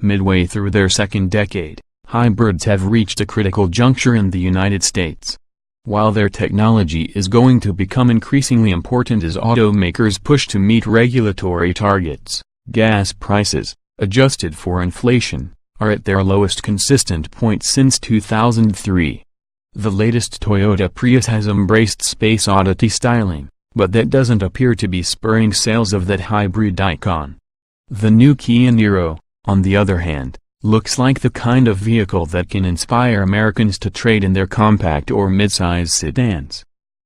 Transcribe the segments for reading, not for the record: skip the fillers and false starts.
Midway through their second decade, hybrids have reached a critical juncture in the United States. While their technology is going to become increasingly important as automakers push to meet regulatory targets, gas prices, adjusted for inflation, are at their lowest consistent point since 2003. The latest Toyota Prius has embraced space oddity styling, but that doesn't appear to be spurring sales of that hybrid icon. The new Kia Niro, on the other hand, looks like the kind of vehicle that can inspire Americans to trade in their compact or midsize sedans.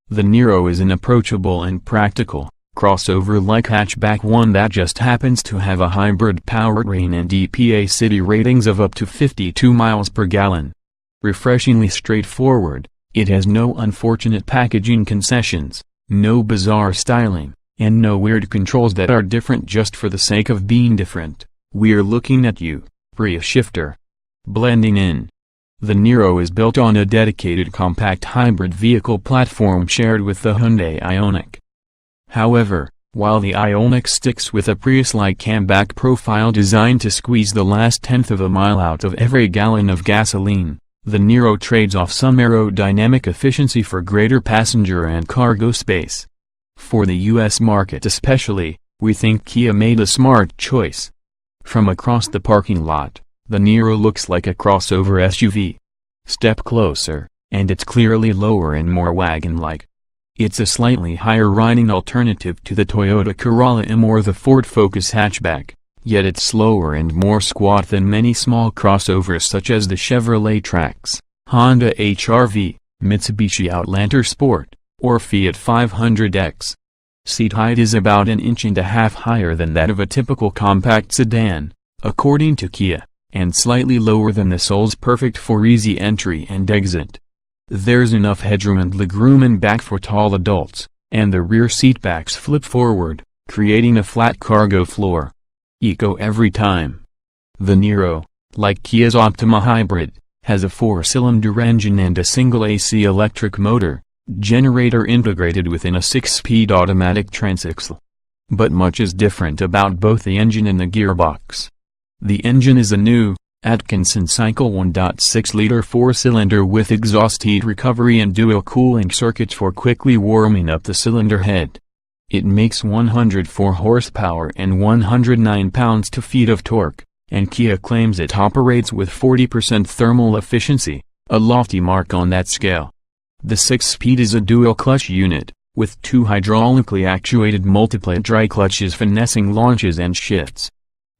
The Niro is an approachable and practical, crossover-like hatchback, one that just happens to have a hybrid powertrain and EPA city ratings of up to 52 miles per gallon. Refreshingly straightforward, it has no unfortunate packaging concessions, no bizarre styling, and no weird controls that are different just for the sake of being different. We're looking at you, Prius shifter. Blending in. The Niro is built on a dedicated compact hybrid vehicle platform shared with the Hyundai Ioniq. However, while the Ioniq sticks with a Prius-like camback profile designed to squeeze the last tenth of a mile out of every gallon of gasoline, the Niro trades off some aerodynamic efficiency for greater passenger and cargo space. For the US market especially, we think Kia made a smart choice. From across the parking lot, the Niro looks like a crossover SUV. Step closer, and it's clearly lower and more wagon-like. It's a slightly higher-riding alternative to the Toyota Corolla M or the Ford Focus hatchback, yet it's slower and more squat than many small crossovers such as the Chevrolet Trax, Honda HR-V, Mitsubishi Outlander Sport, or Fiat 500X. Seat height is about 1.5 inches higher than that of a typical compact sedan, according to Kia, and slightly lower than the soles perfect for easy entry and exit. There's enough headroom and legroom in back for tall adults, and the rear seatbacks flip forward, creating a flat cargo floor. Eco every time. The Niro, like Kia's Optima Hybrid, has a 4-cylinder engine and a single AC electric motor, generator integrated within a 6-speed automatic transaxle. But much is different about both the engine and the gearbox. The engine is a new, Atkinson cycle 1.6-liter 4-cylinder with exhaust heat recovery and dual cooling circuits for quickly warming up the cylinder head. It makes 104 horsepower and 109 pounds-feet of torque, and Kia claims it operates with 40% thermal efficiency, a lofty mark on that scale. The 6-speed is a dual-clutch unit, with 2 hydraulically actuated multiplate dry clutches finessing launches and shifts.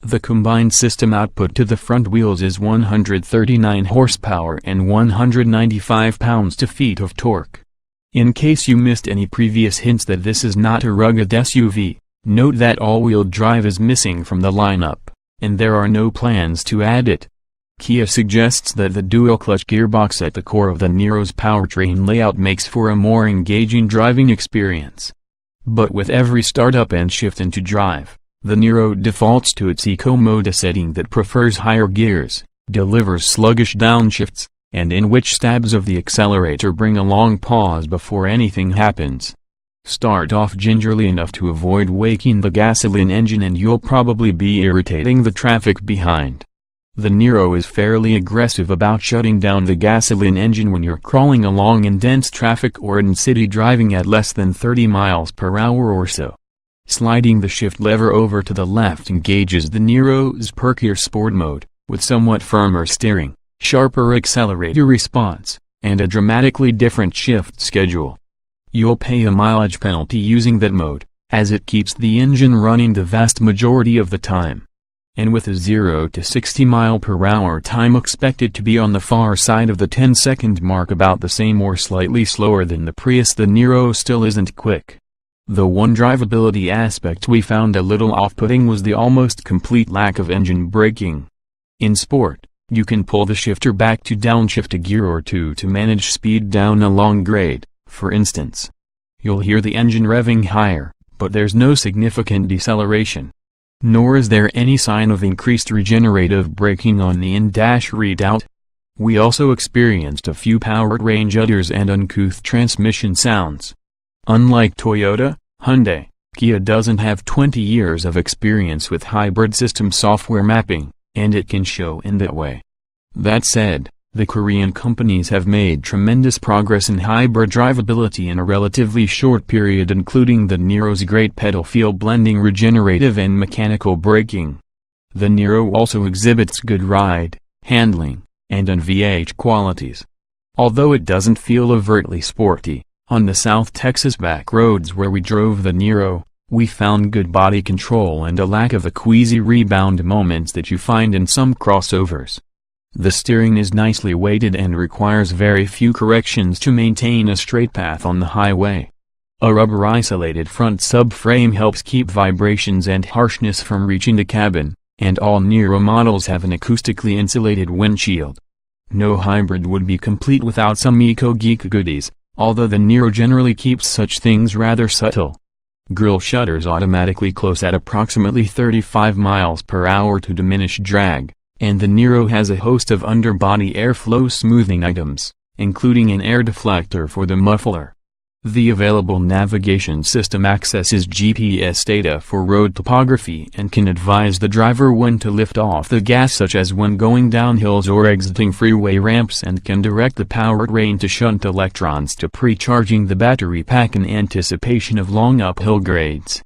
The combined system output to the front wheels is 139 horsepower and 195 pounds-feet of torque. In case you missed any previous hints that this is not a rugged SUV, note that all-wheel drive is missing from the lineup, and there are no plans to add it. Kia suggests that the dual-clutch gearbox at the core of the Niro's powertrain layout makes for a more engaging driving experience. But with every startup and shift into drive, the Niro defaults to its Eco mode, a setting that prefers higher gears, delivers sluggish downshifts, and in which stabs of the accelerator bring a long pause before anything happens. Start off gingerly enough to avoid waking the gasoline engine and you'll probably be irritating the traffic behind. The Niro is fairly aggressive about shutting down the gasoline engine when you're crawling along in dense traffic or in city driving at less than 30 miles per hour or so. Sliding the shift lever over to the left engages the Niro's perkier sport mode, with somewhat firmer steering, sharper accelerator response, and a dramatically different shift schedule. You'll pay a mileage penalty using that mode, as it keeps the engine running the vast majority of the time. And with a 0 to 60 mph time expected to be on the far side of the 10-second mark, about the same or slightly slower than the Prius, the Niro still isn't quick. The one drivability aspect we found a little off-putting was the almost complete lack of engine braking. In sport, you can pull the shifter back to downshift a gear or two to manage speed down a long grade, for instance. You'll hear the engine revving higher, but there's no significant deceleration. Nor is there any sign of increased regenerative braking on the in-dash readout. We also experienced a few powertrain shudders and uncouth transmission sounds. Unlike Toyota, Hyundai, Kia doesn't have 20 years of experience with hybrid system software mapping, and it can show in that way. That said, the Korean companies have made tremendous progress in hybrid drivability in a relatively short period, including the Niro's great pedal feel blending regenerative and mechanical braking. The Niro also exhibits good ride, handling, and NVH qualities. Although it doesn't feel overtly sporty, on the South Texas back roads where we drove the Niro, we found good body control and a lack of the queasy rebound moments that you find in some crossovers. The steering is nicely weighted and requires very few corrections to maintain a straight path on the highway. A rubber-isolated front subframe helps keep vibrations and harshness from reaching the cabin, and all Niro models have an acoustically insulated windshield. No hybrid would be complete without some eco-geek goodies, although the Niro generally keeps such things rather subtle. Grille shutters automatically close at approximately 35 miles per hour to diminish drag, and the Niro has a host of underbody airflow smoothing items, including an air deflector for the muffler. The available navigation system accesses GPS data for road topography and can advise the driver when to lift off the gas, such as when going down hills or exiting freeway ramps, and can direct the powertrain to shunt electrons to pre-charging the battery pack in anticipation of long uphill grades.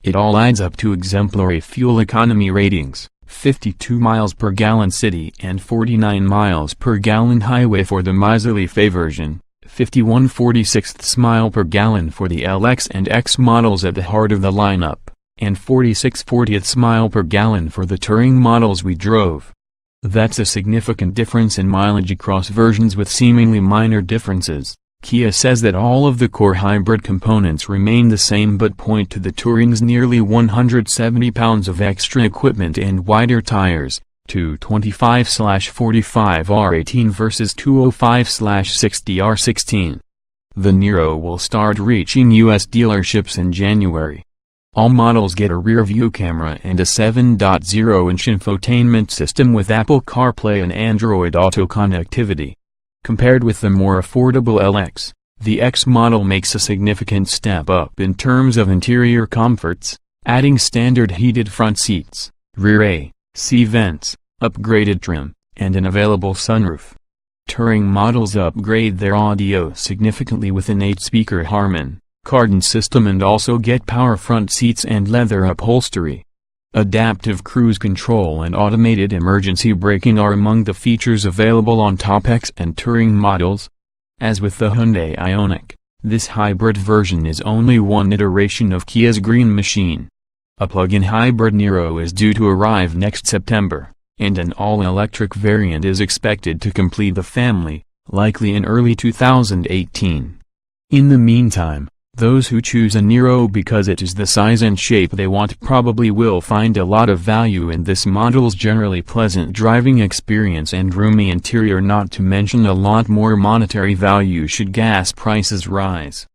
It all adds up to exemplary fuel economy ratings, 52 miles per gallon city and 49 miles per gallon highway for the miserly FE version, 51/46 mile per gallon for the LX and X models at the heart of the lineup, and 46/40 mile per gallon for the touring models we drove. That's a significant difference in mileage across versions with seemingly minor differences. Kia says that all of the core hybrid components remain the same but point to the Touring's nearly 170 pounds of extra equipment and wider tires, 225/45 R18 versus 205/60 R16. The Niro will start reaching U.S. dealerships in January. All models get a rear-view camera and a 7.0-inch infotainment system with Apple CarPlay and Android Auto connectivity. Compared with the more affordable LX, the X model makes a significant step up in terms of interior comforts, adding standard heated front seats, rear AC vents, upgraded trim, and an available sunroof. Touring models upgrade their audio significantly with an 8-speaker Harman Kardon system and also get power front seats and leather upholstery. Adaptive cruise control and automated emergency braking are among the features available on top X and Touring models. As with the Hyundai Ioniq, this hybrid version is only one iteration of Kia's Green Machine. A plug-in hybrid Niro is due to arrive next September, and an all-electric variant is expected to complete the family, likely in early 2018. In the meantime, those who choose a Niro because it is the size and shape they want probably will find a lot of value in this model's generally pleasant driving experience and roomy interior, not to mention a lot more monetary value should gas prices rise.